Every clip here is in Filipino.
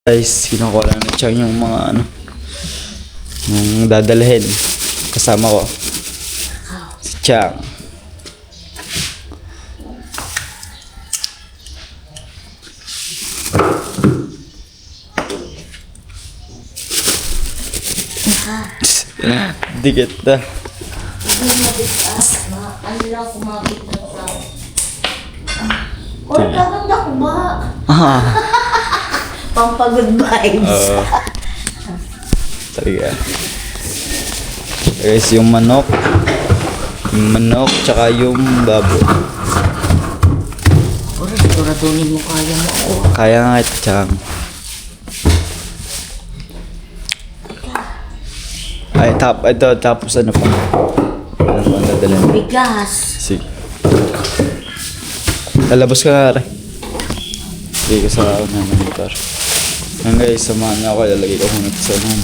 Guys, kinukuha lang ni Chang yung mga yung dadalhin. Kasama ko si Chang. Dikit na. Ano lang kumapit ng tao. Or kaganda ko ba? Pampagod vibes. Talaga. Guys, yung manok. Tsaka yung baboy. Or siguraduhin mo kaya mo ako. Kaya nga ito, Chang. Ay, tapos ano pa? Ano pa ang dadalhin? Bigas. Sige. Lalabas ka nga rin. Sige, sa ako na monitor. Ngayon guys, samahan niya ako. Lalagay ko muna ito sa unahan.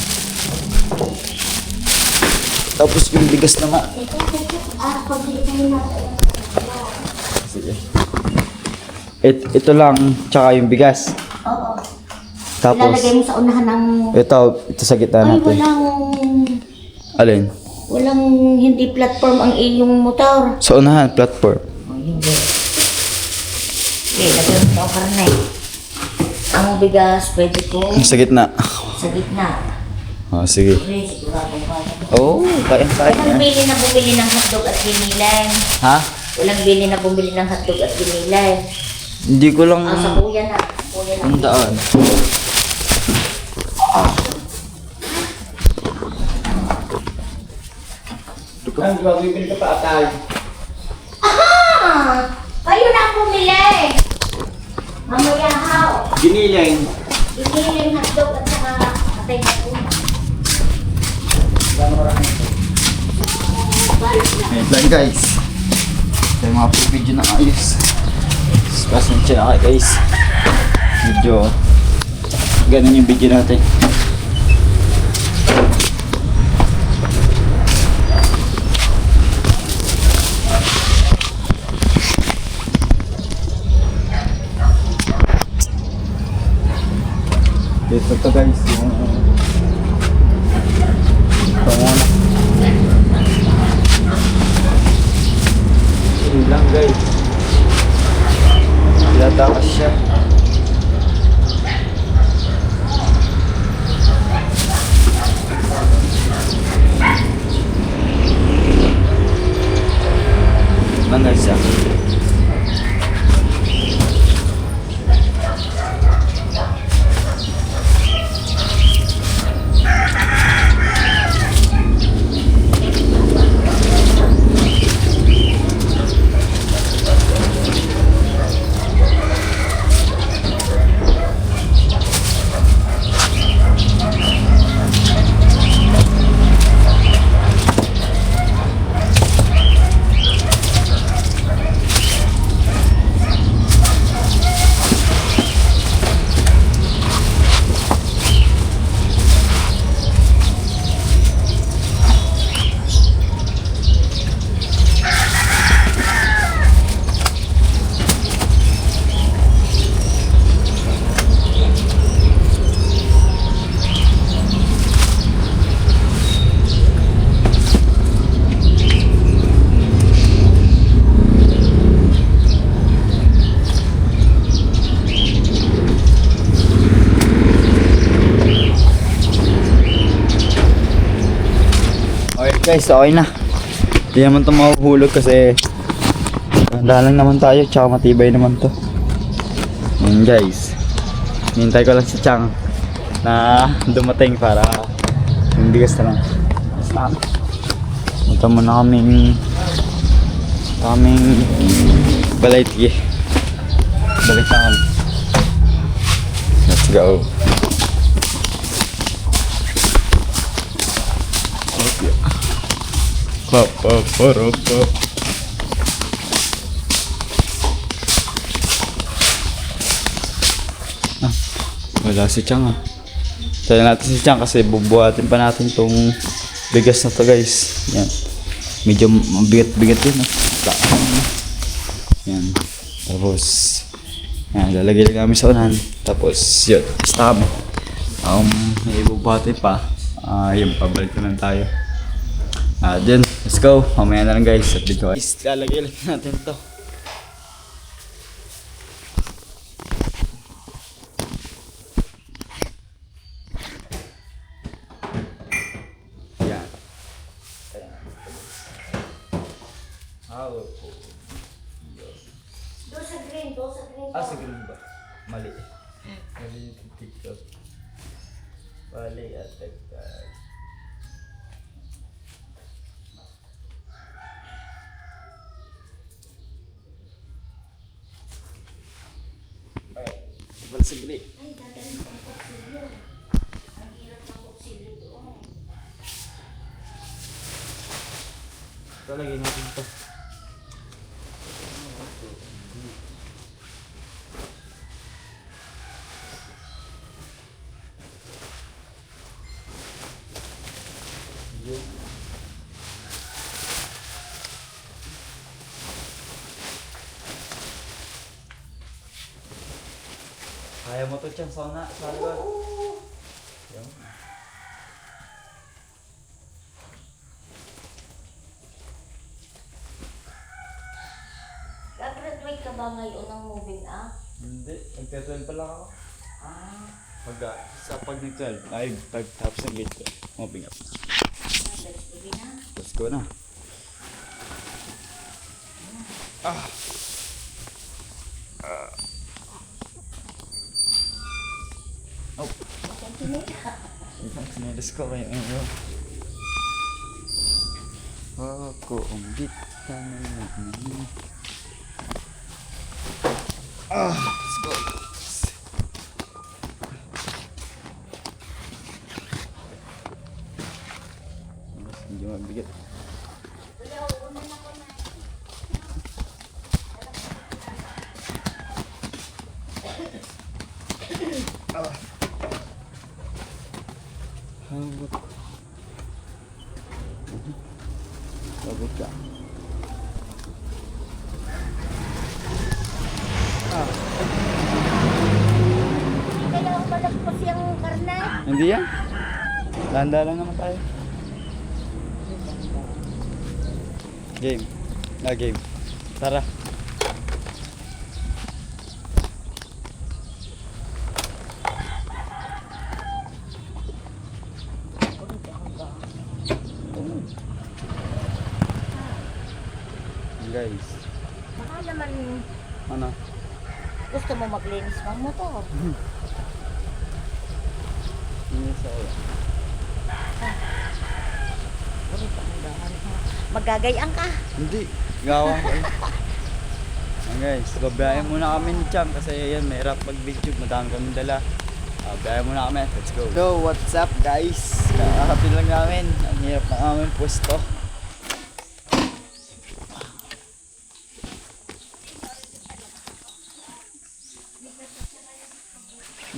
Tapos yung bigas naman. Sige. Ito lang, tsaka yung bigas. Oo. Tapos, Ilalagay mo sa unahan ng... ito sa gitna Ay, natin. Alin? walang hindi platform ang iyong motor. Sa unahan, platform. Oh, hindi. Okay, lagyan mo ang karne. Ang bigas, pwede ko Sa gitna. sa gitna. Oh, sige. Okay, sigurado kaya. Oh, kaya Walang niya. bili na bumili ng hotdog at ginilang. Ha? Walang bili na bumili ng hotdog at ginilang. Hindi ko lang Sa kuya na. Kuya na. ang daan. Ang bibili ka pa atay. Ah! Kayo na ang bumili! Mamaya haw. Giniling. Giniling hotdog at saka atay na po. Ayun lang guys. Ito yung mga video na ayos. Pasensya na kayo guys. Medyo ganun yung video natin. Dito to guys yung ito muna. Yun lang guys. Tinatakas siya. Lang guys ah. Guys, okay na. Hindi naman ito mahuhulog kasi handa lang naman tayo, tsaka matibay naman to. Yan guys. Hintay ko lang si Chang na dumating para yung bigas na lang. Punta muna kaming balay tige. Balik na kami. Let's go. Wala si Chang ah. Tayo natin si Chang kasi bubuhatin pa natin tong bigas na to guys. Yan. Medyo bigat-bigat yun ah. Yan. Tapos yan, lalagay lang namin sa unahan. Tapos yun, basta kami. May ibubate pa. Yung pabalik na lang tayo. Dyan, let's go. Mamaya na lang guys. At dito guys, lalagay lang natin to. Yan. Doon sa green, doon sa green. Sa green ba? Mali. Mali yung TikTok. Mali at TikTok. Bal sa green. Ay, dadalhin ko ang kutsilyo. Ang hirap ng kutsilyo doon. Ito, lagyan natin ito. Kaya mo to dyan, sana ba? Yan. Gagraduate ka ba ngayon ng moving up? Hindi, nagka-12 pa lang ako. Pag nag-12, ay pagtapos ng gate ko, moving up. Sige na. Let's go na. Oh, Continue ka. sinilis ko kayo ngayon. Ako, umbit ka na naman. Let's go. Medyo mabigat. Kuya, una na ko na. Hawak. Sabot ka. Kailangan malagpos yung karne. Hindi yan. Tanda lang naman tayo. Game. Game. Tara. Guys. Baka naman Ano? gusto mo maglinis ng motor. Ini sa Magagayang ka. Hindi. Gawa ko. Guys, babayain muna kami ni Cham kasi yan, mahirap mag-video, madami kami dala. Babayain muna kami, let's go. So, what's up guys? Kakapin lang namin, ang hirap na aming pwesto.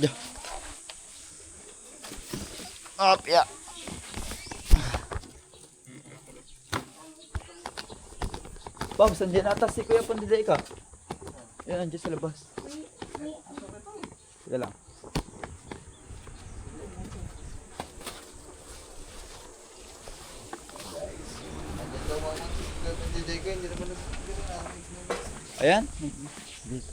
Yeah. Up, yeah. Bob, nandiyan ata si Kuya Pandiday ka. Yan, nandiyan sa labas. Sige lang. Ayan. Dito.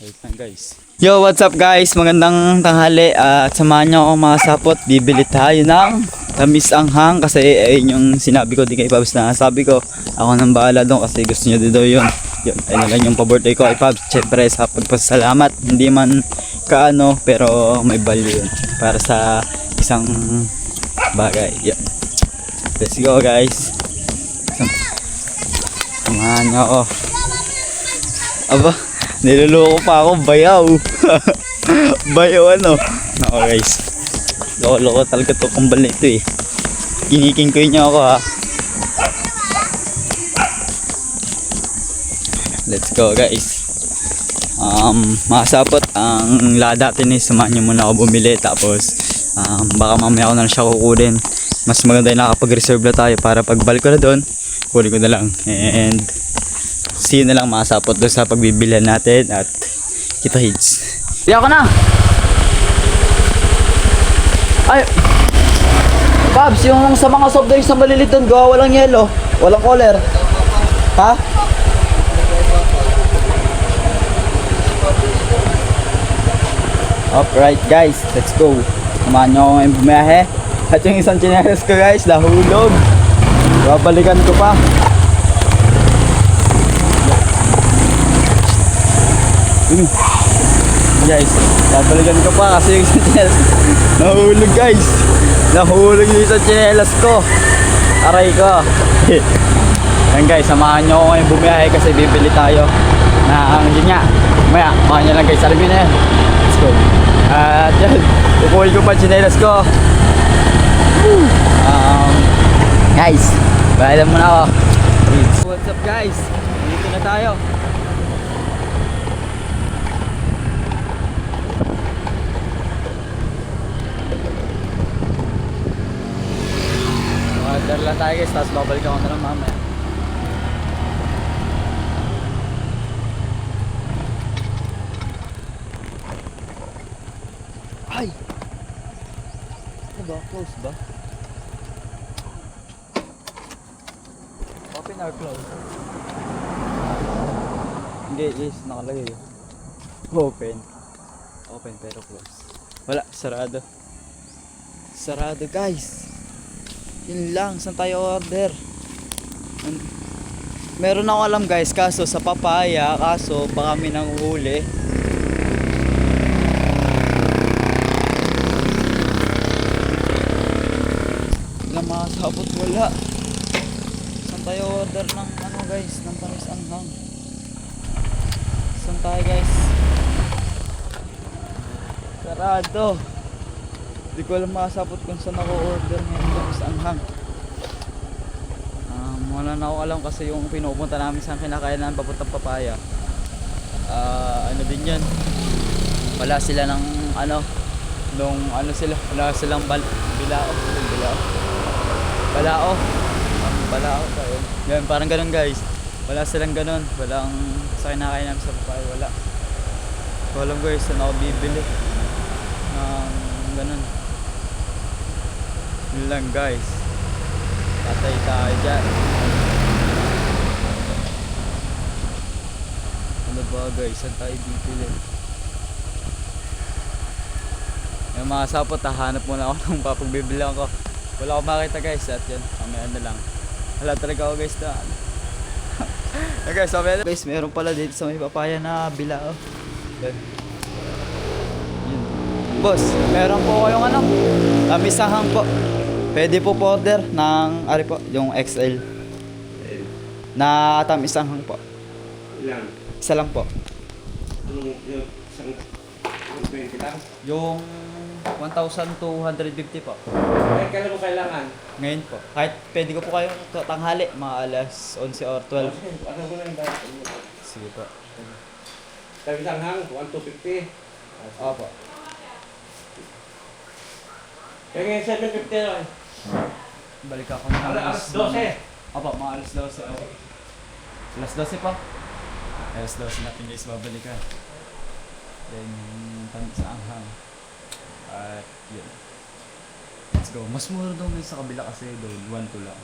Wait lang guys. Yo, what's up guys? Magandang tanghali at samahan nyo ako mga sapot. Bibili tayo ng tamis anghang kasi ayun yung sinabi ko din kay Pabs na sabi ko ako nang bahala doon kasi gusto niya din daw yun. Yun, ayun na lang yung pa-birthday ko kay Pabs. Siyempre sa pagpasalamat, hindi man kaano pero may value yun para sa isang bagay. Yun. Let's go guys. Samahan nyo ako. Aba, niloloko pa ako, bayaw. Bayaw ano. No guys, loko talaga to kambal na ito eh. Kiniking niya ako ha. Let's go guys. Mga sapot, ang lada natin eh, samahan nyo muna ako bumili tapos baka mamaya ako na lang siya kukunin. Mas maganda yung nakapag-reserve na tayo para pagbalik ko na doon, kunin ko na lang. And see you na lang mga sapot doon sa pagbibilihan natin at kita hits. Di ako na! Ay! Babs, yung sa mga soft drinks na malilit doon, gawa walang yelo, walang collar. Ha? Alright guys, let's go. Samahan nyo ako ngayong bumiyahe. At yung isang chinelas ko guys, nahulog. Babalikan ko pa. Guys, babalikan ko pa kasi yung isang chinelas ko nahulog guys. Nahulog yung isang chinelas ko. Aray ko. Yan guys, samahan nyo ako ngayong bumiyahe kasi bibili tayo na yun nga. Maya, samahan nyo lang guys, alam nyo na yan. Let's go. At yan, pupuhin ko pa chinelas ko. Guys, bahala muna ako. What's up guys? Dito na tayo. Order lang tayo guys, tapos babalik ako na lang mamaya. Ay! Ano ba? Close ba? Open or close? Hindi, yes, nakalagay yun. Open. Open pero close. Wala, sarado. Sarado guys. Yun lang, saan tayo order? Meron ako alam guys, kaso sa papaya, kaso baka kami nang uhuli. Wala makasabot, wala. Saan tayo order ng ano guys, ng panis-anghang? Saan tayo guys? Sarado. Hindi ko alam makasabot kung saan ako order ngayon ng panis-anghang. Wala na ako alam kasi yung pinupunta namin sa kinakainan papuntang papaya. Ano din yun? Wala sila ng ano, nung ano sila, wala silang bilao. Balao pa yun. Yan, parang ganun guys. Wala silang ganun. Walang sa kinakain namin sa papaya. Wala. So, alam guys, saan ako bibili ng ganun. Yun lang guys. Patay tayo dyan. Ano ba guys? Saan tayo bibili? Yung mga sapot, hahanap muna ako ng papagbibilang ko. Wala akong makita guys. At yan, mamaya na lang. Wala talaga ako guys na guys, mamaya na. Guys, meron pala dito sa may papaya na bilao. Yan. Yun. Boss, meron po kayong ano? Misahang po. Pwede po po order ng, ari po, yung XL. Na tamisahang po. Ilan? Isa lang po. Yung isang 20 lang? Yung 1,250 po. Ay, kailan mo kailangan? Ngayon po. Kahit pwede ko po kayo tanghali, mga alas 11 or 12. Ano mo na yung dahil? Sige po. Sabi isang hang, 1,250. Opo. Kaya ngayon 750 lang. Balik ako ng Alas 12. Opo, mga alas 12. Opo. Alas 12 po. Alas 12 natin guys, babalikan. Then, sa anghang. At yun. Let's go. Mas mura daw may sa kabila kasi doon 1-2 lang.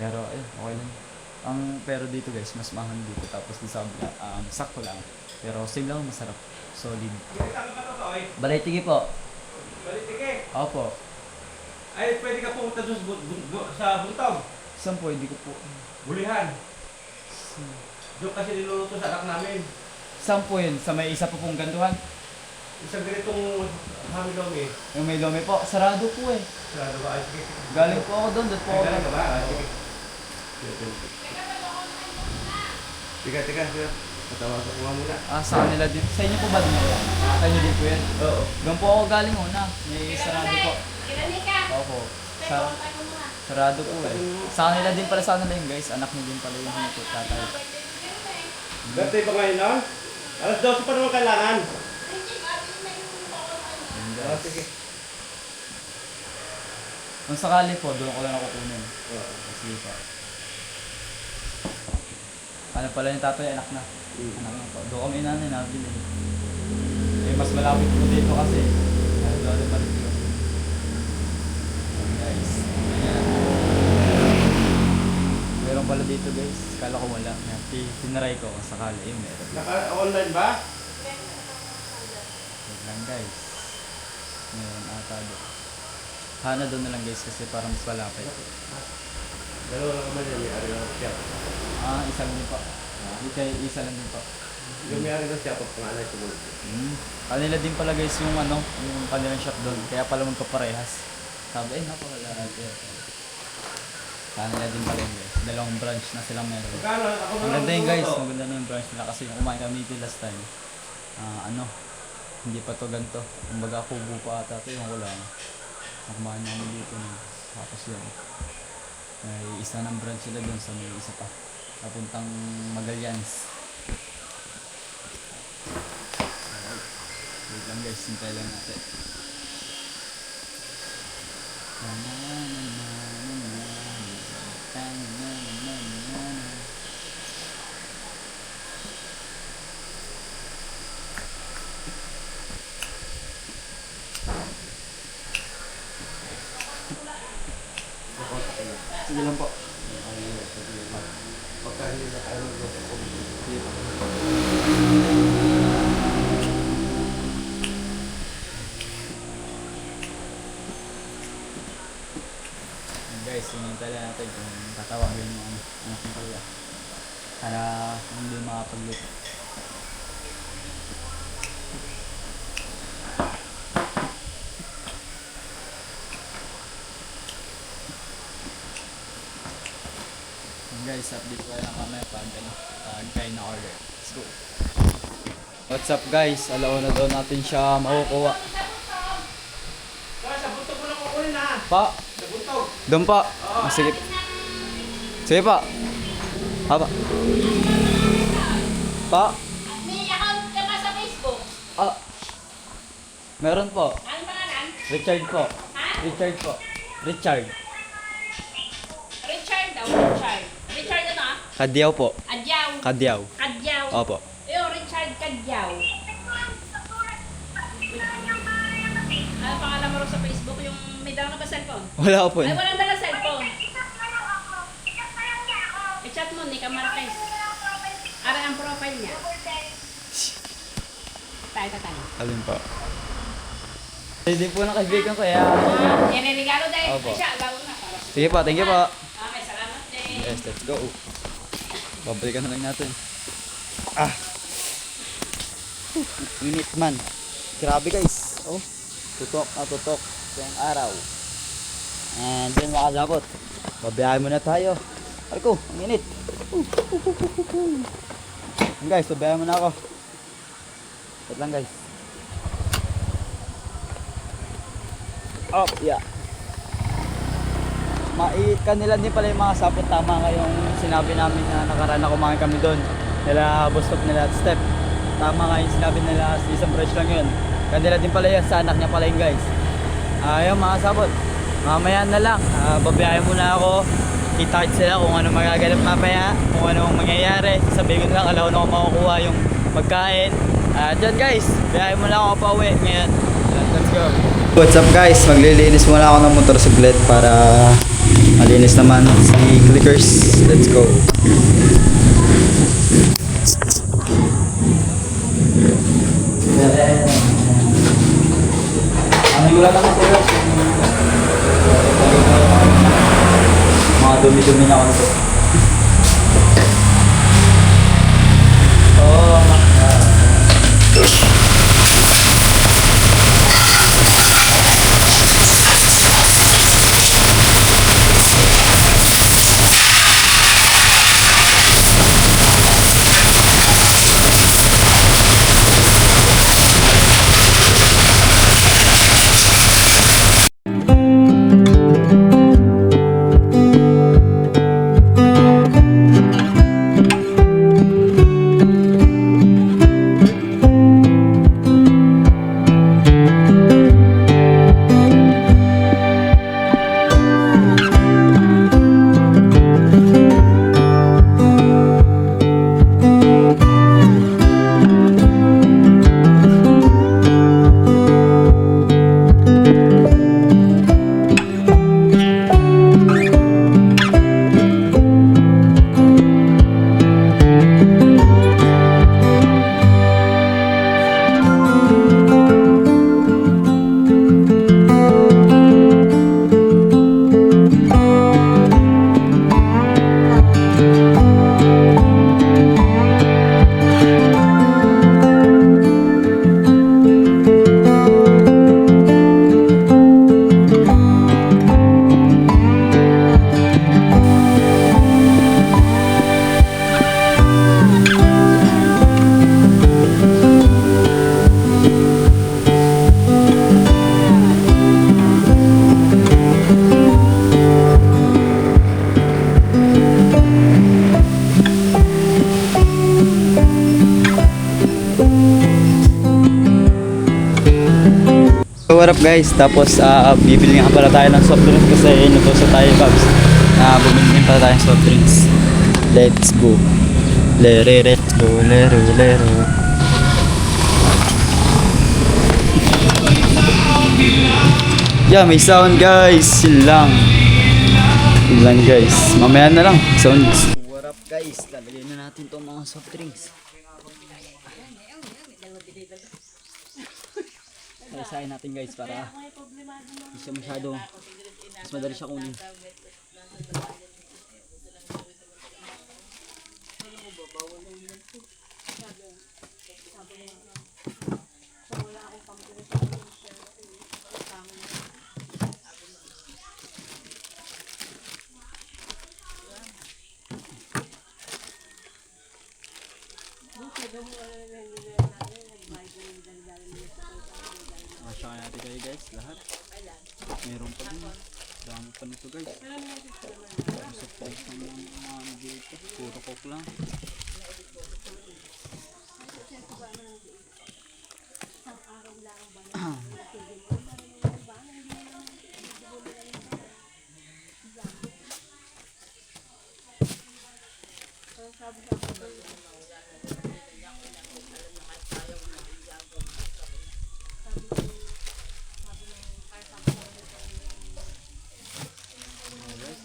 Pero okay lang. Pero dito guys, mas mahal dito. Tapos dito sa kabila, sakto lang. Pero same lang, masarap. Solid. Balitigi po. Balitike. Opo. Ay, pwede ka pumunta doon sa Buntog. Saan po? Hindi ko po. Bulihan. Doon kasi niluluto sa anak namin. Saan po yun? Sa may isa po pong gantuhan? Isang ganitong hamilomi. Yung may lome po. Sarado po eh. Sarado ba? Ay, sige. Galing po ako doon. Doon po ako. Galing ka ba? Sige. Tiga. Patawasan ko nga muna. Sa kanila din. Sa inyo po ba din ako? Sa inyo din po yan? Oo. Doon po ako galing una. May sarado po. Opo. Sarado po eh. Sa kanila din pala sa kanila yun guys. Anak niyo din pala yung hinipot tatay. Dati ba ngayon nun? Alas 12 pa naman kailangan. Yun guys. Sige. Kung sakali po, doon ko lang ako kunin. Oo. Sige po. Ano pala yung tatay, anak na. Anak na po. Doon kami nanay nabili. Eh, mas malapit po dito kasi. Doon pa rin po. guys. Ayan. Meron pala dito guys. Kala ko wala. Tinaray ko kung sakali. Meron. Naka-online ba? Wait lang guys. Meron ata doon. Hana doon na lang guys kasi parang mas malapit. Dalawa lang naman yan, may ari ng siya. Isa lang din po. Isa lang din po. Yung may ari ng siya, pag pangalay sumunod. Kanila din pala guys yung yung kanilang shop doon. Kaya pala magkaparehas. Sabi, napakalahat yan. Kanila din pala yun guys. Dalawang branch na silang meron. Magkano? Ako Ang ganda yun guys. Ang ganda na yung branch nila kasi yung kumain kami dito last time. Hindi pa to ganito. Kumbaga kubo pa ata ito yung wala. Kumain namin dito. Tapos yun. May isa ng branch sila doon sa may isa pa. Papuntang Magallanes. Wait lang guys, hintay lang natin. Sige lang po. Pagka hindi na kayo mag-go. Guys, hinihintay lang natin kung tatawagin mo anak ng pala. Para hindi makapagluto. Guys, update ko lang kami pag kain na order. Let's go. What's up guys? Alauna daw natin siya makukuha. Sa buntog mo lang kukunin ha. Pa, Sa buntog. doon pa. Sige. Sige pa. Haba. Pa. May account ka ba sa Facebook? Meron po. Ano pangalan? Richard po. Ha? Richard po. Richard. Richard daw, Richard. Richard ano ah? Kadyaw po. Adyaw. Kadyaw. Kadyaw. Opo. Richard Kadyaw. Ano pangalan mo rin sa Facebook? Yung may dala ka ba cellphone? Wala ko po. Ay, walang dala cellphone. I-chat mo, Nika Marquez. Ara ang profile niya. Tayo. Alin po. Hindi po na kaibigan ko ya. Yan ay regalo dahil. Opo. Ay siya, gawin na. Sige po, thank you po. Okay, salamat din. Yes, let's go. Babalikan na lang natin. Init man. Grabe guys. Oh, tutok na tutok. Ito yung araw. And then makasabot. Babayahin muna tayo. Arko, ang init. Guys, babayahin muna ako. Wait lang guys. Oh, yeah. Mait kanila din pala yung mga sapot. Tama ngayong sinabi namin na nakaraan na kumain kami doon. Nila Bostop nila at Step. Tama nga yung sinabi nila, isang brush lang yun. Kanila din pala yan, sa anak niya pala yun guys. Ayun mga sabot. Mamaya na lang, babayahin muna ako. Kita sila kung ano magaganap mamaya, kung ano mangyayari. Sabihin ko lang, alaw na ako makukuha yung pagkain. Dyan guys, bayahin muna ako pa uwi ngayon. Let's go. What's up guys, maglilinis muna ako ng motorsiklet para malinis naman si Clickers. Let's go. Ano yung lang ako mga dumi-dumi na ako nito. what up guys? Tapos bibili nga pala tayo ng soft drinks kasi inutosan tayo Babs. Bumili din pala tayo ng soft drinks. Let's go. Let's go. Lero. Yeah, may sound guys. Yun lang guys. Mamaya na lang. Sounds. What up guys? Lalagay na natin itong mga soft drinks. Sayasayin natin guys para hindi siya masyado mas madali siya kunin. Masya natin kayo guys, lahat. Meron pa din. Dami pa nito guys. Masok pa sa mga dito. Puro coke lang.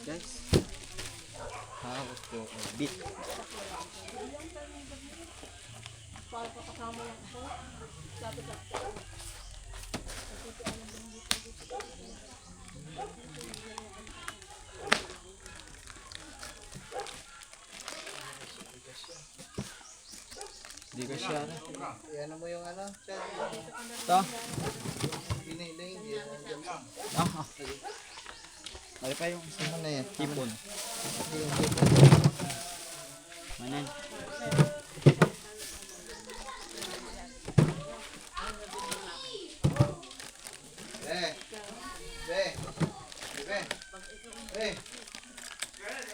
Guys, hawak ko bit. Hindi ka siya. Ano mo yung ano? Ito. Piniling. Mali pa yung Ano na yan? tipon. Manan.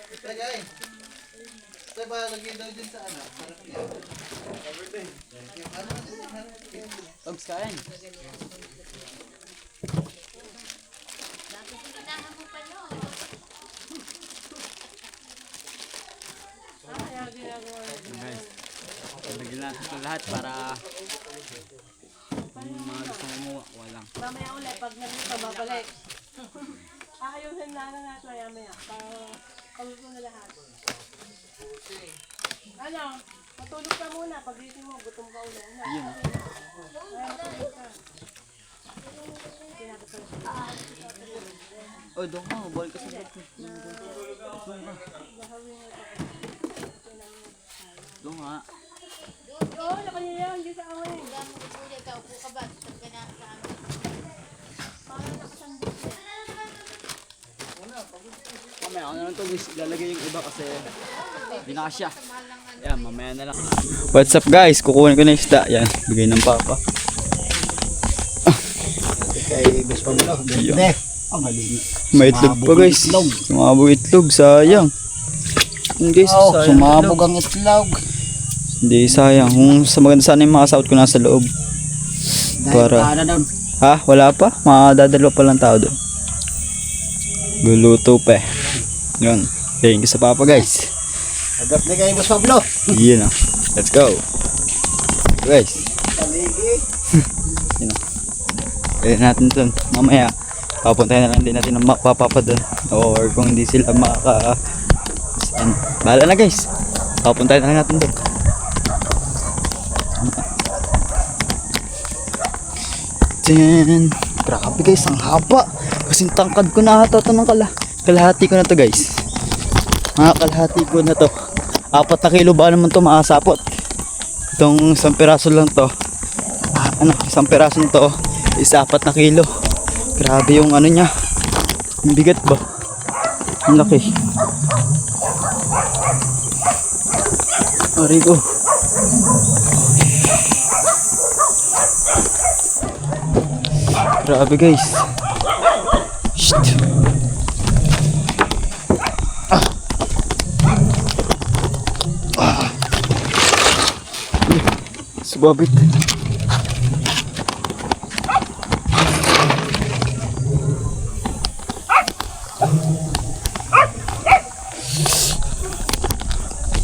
Ito guys. Ito ba lagi daw dyan sa ano? Sarap yan. Togs kain. Guys, lagyan natin ito lahat para yung mga gusto kumuha, walang. Mamaya ulit, pag nandito, babalik. Ayusin na natin maya-maya para pagluto na lahat. Ano? Matulog ka muna. Pag-gising mo, gutom ka ulit. Yun. Ay, matulog ka. Oh, doon ka, ball ka sa loob. Doon nga. Oo, sa kanya yan. Hindi sa amin. Mamaya ako na lang ito guys, ilalagay yung iba kasi hindi na kasya. Yan, mamaya na lang. What's up guys, kukunin ko na yung isda. Yan, bigay ng papa. Kay best pa mo lang. Yan. Ang malinis. May itlog pa guys. Sumabog itlog, sayang. Yun guys, sayang. Sumabog ang itlog. Hindi, sayang. Kung sa maganda sana yung makasahot ko nasa loob. Para. Ha? Wala pa? Makadadalo pa lang tao doon. Luluto pa eh. Yun. Thank you sa papa guys. Agap na kay Boss Pablo. Yun na. Let's go. Guys. Yun na. Pwede natin doon. Mamaya, papuntahin na lang din natin ng mapapapa doon. Or kung hindi sila bahala na guys. Papuntahin na lang natin doon. Then, grabe guys, ang haba. Kasing tangkad ko na ata ito ng kalahati ko na to guys. Mga kalahati ko na to. 4 na kilo ba naman to makasapot. Itong isang piraso lang to. Isang piraso na to is 4 na kilo. Grabe yung ano niya. Yung bigat ba? Ang laki. Arigo. Grabe guys. Shit. Subabit.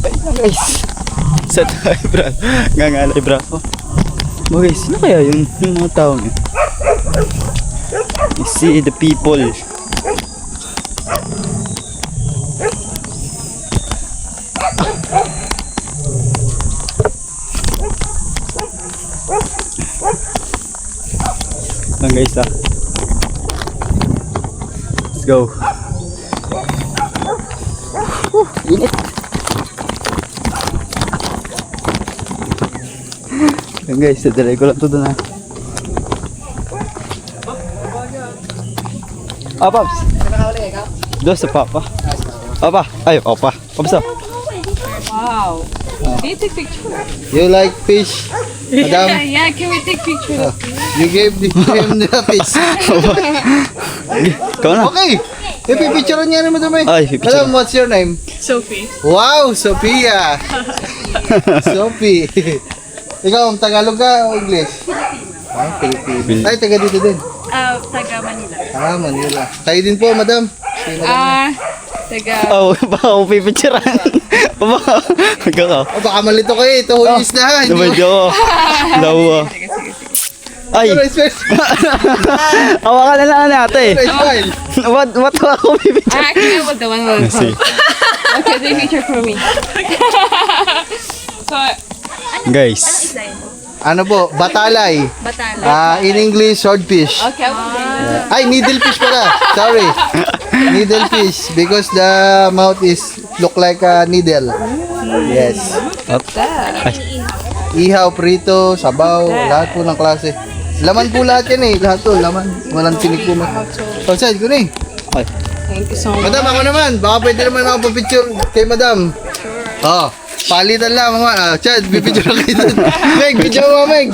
Guys, set eyebrow. Gangal eyebrow ko. Oh, guys, sino kaya yung mga taong yun? You see the people. Guys, let's go. Init. Yan guys, dadalay ko lang ito doon ha. Paps. Doon sa Papa. Papa. Ay, Papa. Paps. Wow. Can you take picture? You like fish? Madam, Yeah, can we take picture? you gave him the fish. Ikaw na. Okay. Ipipicturean niya rin madam eh. Ay, pipicture. Madam, what's your name? Sophie. Wow, Sophia. Sophie. Ikaw, Tagalog ka o English? Ah, Philippines. Ay, taga dito din. Taga Manila. Ah, Manila. Tayo din po, madam. Taga... Oh, baka ako pipicturean. Baka. Ikaw. Oh, baka malito kayo. Ito hulis na. Diba ko? Lawa. Ay. Hawakan na lang natin. Smile. What ako pipicture? Actually, I was the one who was See. Okay, take picture for me. So, Guys. Ano po? Batalay. Batala. In English, swordfish. Okay, okay. Ay, needlefish pala. Sorry. Needlefish because the mouth is look like a needle. Yes. Ihaw, prito, sabaw, lahat po ng klase. Laman po lahat yan eh. Lahat to, laman. Walang tinik po. Outside ko na eh. Ay. Thank you so much. Madam, ako naman. Baka pwede naman ako pa-picture kay madam. Oh, palitan lang mga. Chad, pipicture lang kayo dun. Meg, picture mo, Meg.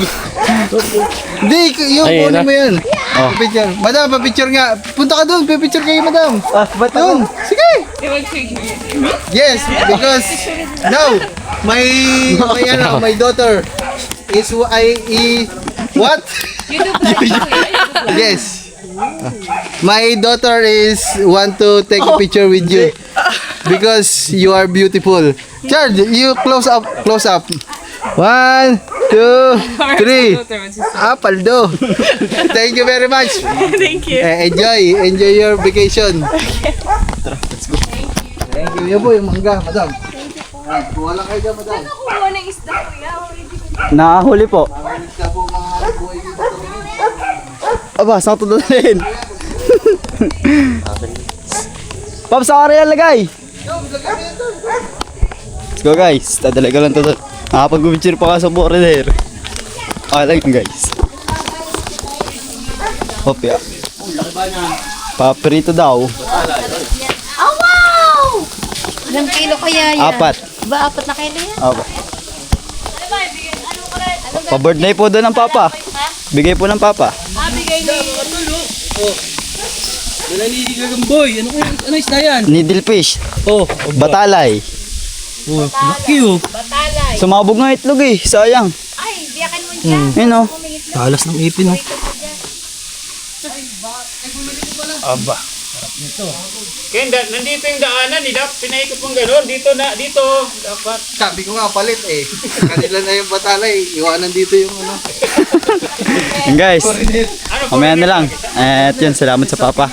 Hindi, yung Ay, kunin na. mo yun. Oh. Picture. Madam, pa-picture nga. Punta ka dun, pipicture kayo, madam. Ba't Dun. Sige. It was picture. Yes, because now my daughter is what? You do vlog. Yes. My daughter is want to take a picture with you because you are beautiful. Chad, you close up. 1, 2, 3. Paldo. Thank you very much. Thank you. Enjoy your vacation. Thank you. Yan po yung mangga, madam. Kuha lang kayo dyan, madam. Kuha ng isda ko yan. nakahuli po? Isa po mga buhay dito. Aba, saan ito dalhin? Paps, sa area lagay. Let's go guys. Tadalay ko lang ito doon. Nakapag-picture pa ka sa foreigner. Okay lang yun guys. Hopya. Paprito daw. Oh, wow! Ilang kilo kaya yan? 4. Ba, 4 na kilo yan? Opo. Pa-birthday po doon ng papa. Bigay po ng papa. Dala ni Gagamboy. Ano isda yan? Needlefish. Oh, Batalay. laki oh. Sumabog nga itlog eh. Sayang. Ay, biyakan mo dyan. Ayun o. Talas ng ipin oh. Aba. Kaya nandito yung daanan, pinaikot mong gano'n, dito. Dapat. Sabi ko nga palit eh. Kanila na yung batalay. Iwanan dito yung ano. Guys, mamaya na lang. At yun, salamat sa papa.